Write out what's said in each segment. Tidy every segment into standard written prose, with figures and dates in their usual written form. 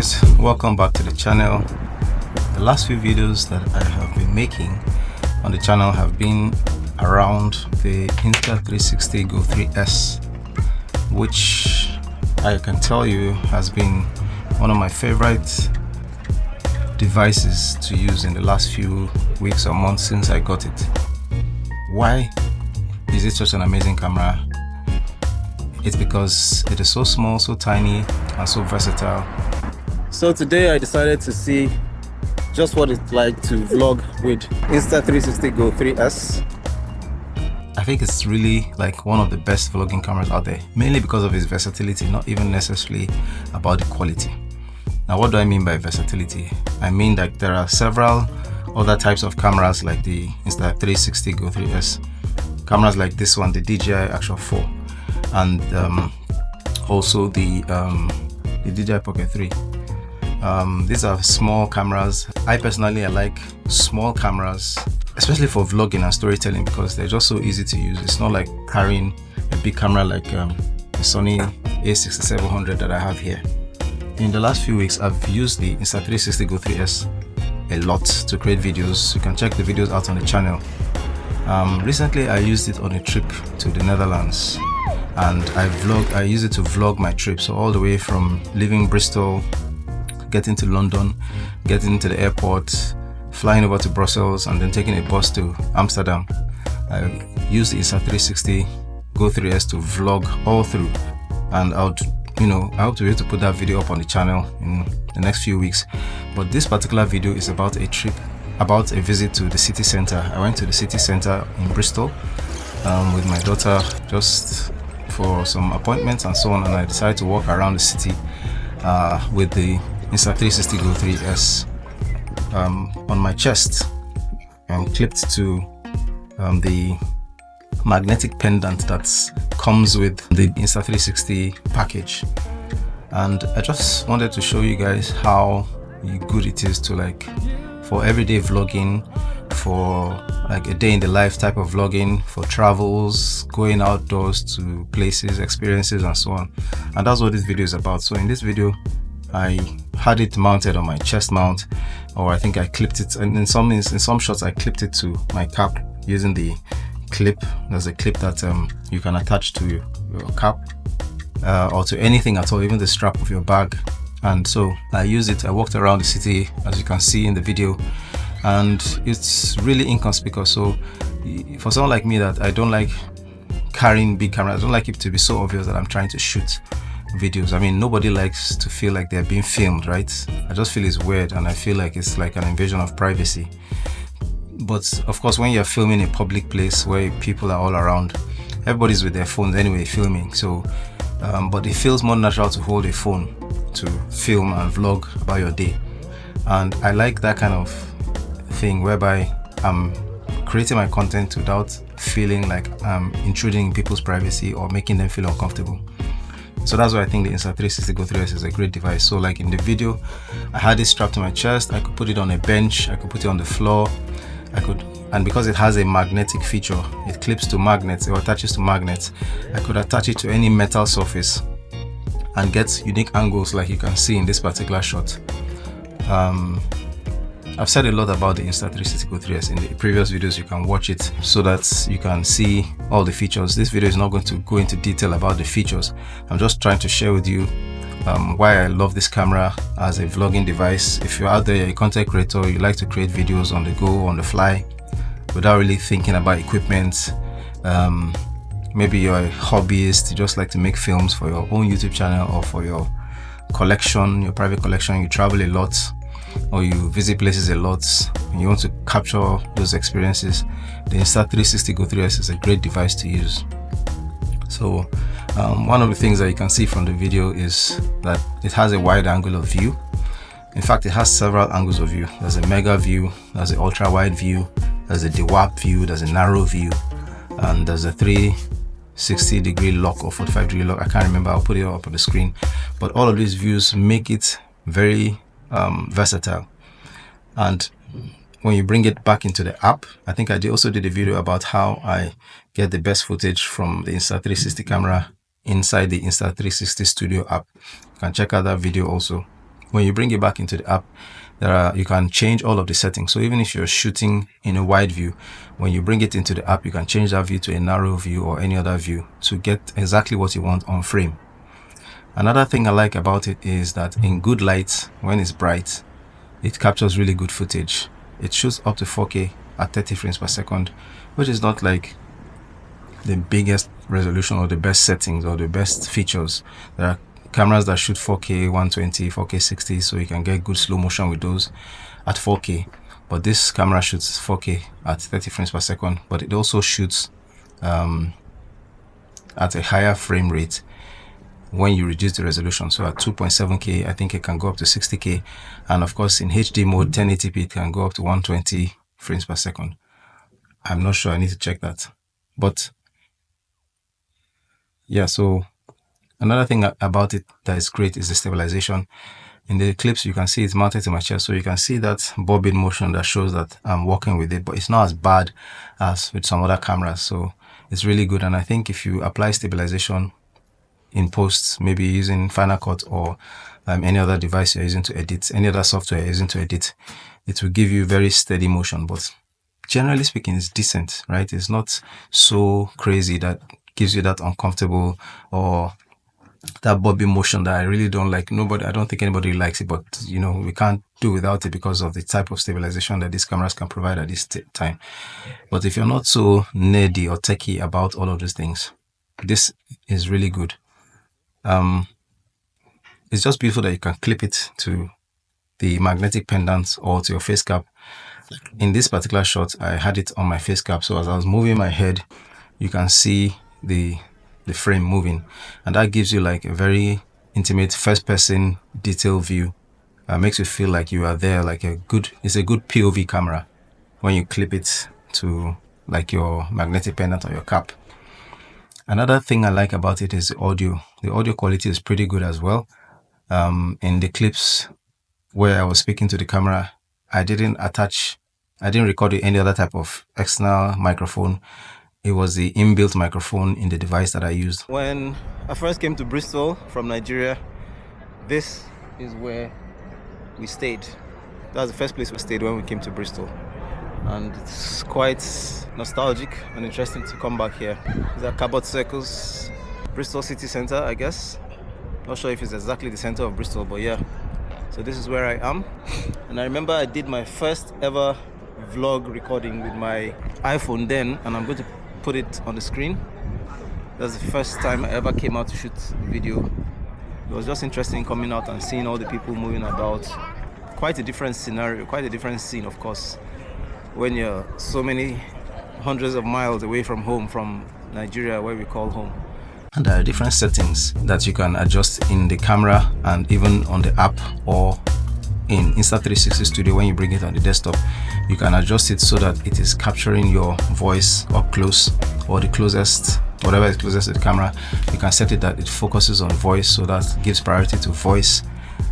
guys, welcome back to the channel. The last few videos that I have been making on the channel have been around the Insta360 GO3S, which I can tell you has been one of my favorite devices to use in the last few weeks or months since I got it. Why is it such an amazing camera? It's because it is so small, so tiny, and so versatile. So today I decided to see just what it's like to vlog with Insta360 GO3S. I think it's really like one of the best vlogging cameras out there, mainly because of its versatility, not even necessarily about the quality. Now, what do I mean by versatility? I mean that there are several other types of cameras like the Insta360 GO3S. Cameras like this one, the DJI Action 4, and also the DJI Pocket 3. These are small cameras. I personally like small cameras, especially for vlogging and storytelling, because they're just so easy to use. It's not like carrying a big camera like the Sony a6700 that I have here. In the last few weeks, I've used the Insta360 GO3S a lot to create videos. You can check the videos out on the channel. Recently I used it on a trip to the Netherlands, and I used it to vlog my trip. So all the way from leaving Bristol, getting to London, getting to the airport, flying over to Brussels, and then taking a bus to Amsterdam. I used the Insta360 GO3S to vlog all through, and I hope to be able to put that video up on the channel in the next few weeks. But this particular video is about a trip, about a visit to the city center. I went to the city center in Bristol with my daughter just for some appointments and so on, and I decided to walk around the city with the Insta360 GO3S on my chest, clipped to the magnetic pendant that comes with the Insta360 package. And I just wanted to show you guys how good it is to, like, for everyday vlogging, for like a day in the life type of vlogging, for travels, going outdoors to places, experiences, and so on. And that's what this video is about. So in this video, I had it mounted on my chest mount, or I think I clipped it, and in some shots I clipped it to my cap using the clip. There's a clip that you can attach to your cap or to anything at all, even the strap of your bag. And so I used it. I walked around the city, as you can see in the video, and it's really inconspicuous. So for someone like me that I don't like carrying big cameras, I don't like it to be so obvious that I'm trying to shoot videos. I mean, nobody likes to feel like they're being filmed, right? I just feel it's weird, and I feel like it's like an invasion of privacy. But of course, when you're filming a public place where people are all around, everybody's with their phones anyway filming. So but it feels more natural to hold a phone to film and vlog about your day. And I like that kind of thing whereby I'm creating my content without feeling like I'm intruding in people's privacy or making them feel uncomfortable. So that's why I think the Insta360 GO3S is a great device. So like in the video, I had it strapped to my chest. I could put it on a bench, I could put it on the floor, and because it has a magnetic feature, it clips to magnets, or attaches to magnets, I could attach it to any metal surface and get unique angles like you can see in this particular shot. I've said a lot about the Insta360 GO3S in the previous videos. You can watch it so that you can see all the features. This video is not going to go into detail about the features. I'm just trying to share with you why I love this camera as a vlogging device. If you're out there, you're a content creator, you like to create videos on the go, on the fly, without really thinking about equipment. Maybe you're a hobbyist, you just like to make films for your own YouTube channel or for your collection, your private collection. You travel a lot, or you visit places a lot, and you want to capture those experiences. The Insta360 GO3S is a great device to use. So one of the things that you can see from the video is that it has a wide angle of view. In fact, it has several angles of view. There's a mega view, there's an ultra wide view, there's a de-warp view, there's a narrow view, and there's a 360-degree lock or 45-degree lock. I can't remember, I'll put it up on the screen. But all of these views make it very versatile. And when you bring it back into the app, I think I also did a video about how I get the best footage from the Insta360 camera inside the Insta360 Studio app. You can check out that video also. When you bring it back into the app, you can change all of the settings. So even if you're shooting in a wide view, when you bring it into the app, you can change that view to a narrow view or any other view to get exactly what you want on frame. Another thing I like about it is that in good light, when it's bright, it captures really good footage. It shoots up to 4K at 30 frames per second, which is not like the biggest resolution or the best settings or the best features. There are cameras that shoot 4K 120, 4K 60, so you can get good slow motion with those at 4K. But this camera shoots 4K at 30 frames per second, but it also shoots at a higher frame rate when you reduce the resolution. So at 2.7K, I think it can go up to 60K. And of course, in HD mode, 1080p, it can go up to 120 frames per second. I'm not sure, I need to check that. But yeah, so another thing about it that is great is the stabilization. In the clips, you can see it's mounted to my chest, so you can see that bobbing motion that shows that I'm working with it, but it's not as bad as with some other cameras. So it's really good. And I think if you apply stabilization in post, maybe using Final Cut or any other device you're using to edit, any other software you're using to edit, it will give you very steady motion. But generally speaking, it's decent, right? It's not so crazy that gives you that uncomfortable or that bobbing motion that I really don't like. I don't think anybody likes it, but you know, we can't do without it because of the type of stabilization that these cameras can provide at this time. But if you're not so nerdy or techie about all of these things, this is really good. It's just beautiful that you can clip it to the magnetic pendant or to your face cap. In this particular shot, I had it on my face cap, so as I was moving my head, you can see the frame moving, and that gives you like a very intimate first-person detail view. Makes you feel like you are there, like it's a good POV camera when you clip it to like your magnetic pendant or your cap. Another thing I like about it is the audio. The audio quality is pretty good as well. In the clips where I was speaking to the camera, I didn't record with any other type of external microphone. It was the inbuilt microphone in the device that I used. When I first came to Bristol from Nigeria, this is where we stayed. That was the first place we stayed when we came to Bristol. And it's quite nostalgic and interesting to come back here. These are Cabot Circles, Bristol city center, I guess. Not sure if it's exactly the center of Bristol, but yeah. So this is where I am. And I remember I did my first ever vlog recording with my iPhone then, and I'm going to put it on the screen. That's the first time I ever came out to shoot video. It was just interesting coming out and seeing all the people moving about. Quite a different scenario, quite a different scene, of course, when you're so many hundreds of miles away from home, from Nigeria, where we call home. And there are different settings that you can adjust in the camera and even on the app or in Insta360 Studio. When you bring it on the desktop, you can adjust it so that it is capturing your voice up close or the closest, whatever is closest to the camera. You can set it that it focuses on voice, so that gives priority to voice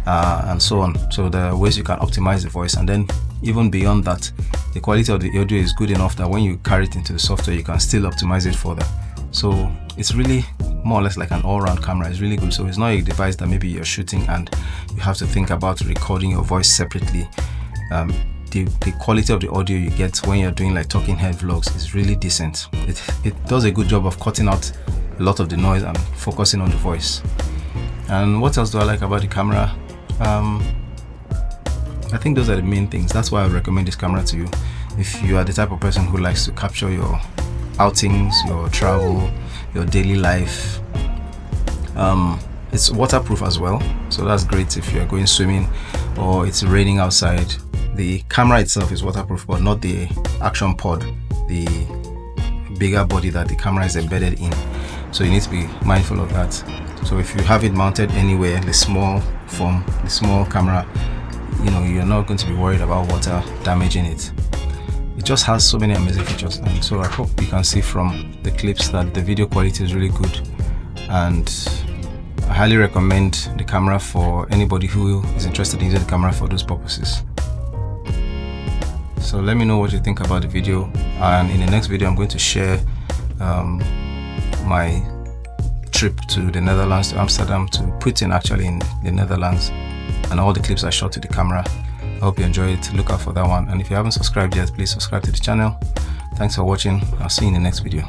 and so on. So there are ways you can optimize the voice, and then even beyond that, the quality of the audio is good enough that when you carry it into the software, you can still optimize it further. So it's really more or less like an all-round camera. It's really good. So it's not a device that maybe you're shooting and you have to think about recording your voice separately. The quality of the audio you get when you're doing like talking head vlogs is really decent. It does a good job of cutting out a lot of the noise and focusing on the voice. And what else do I like about the camera? I think those are the main things. That's why I recommend this camera to you. If you are the type of person who likes to capture your outings, your travel, your daily life. It's waterproof as well, so that's great if you're going swimming or it's raining outside. The camera itself is waterproof, but not the action pod, the bigger body that the camera is embedded in. So you need to be mindful of that. So if you have it mounted anywhere, the small camera, you know, you're not going to be worried about water damaging it. It just has so many amazing features, and so I hope you can see from the clips that the video quality is really good, and I highly recommend the camera for anybody who is interested in using the camera for those purposes. So let me know what you think about the video, and in the next video I'm going to share my trip to the Netherlands, to Amsterdam, to Putin, actually in the Netherlands. and all the clips I shot to the camera. I hope you enjoy it. Look out for that one, and if you haven't subscribed yet, please subscribe to the channel. Thanks for watching. I'll see you in the next video.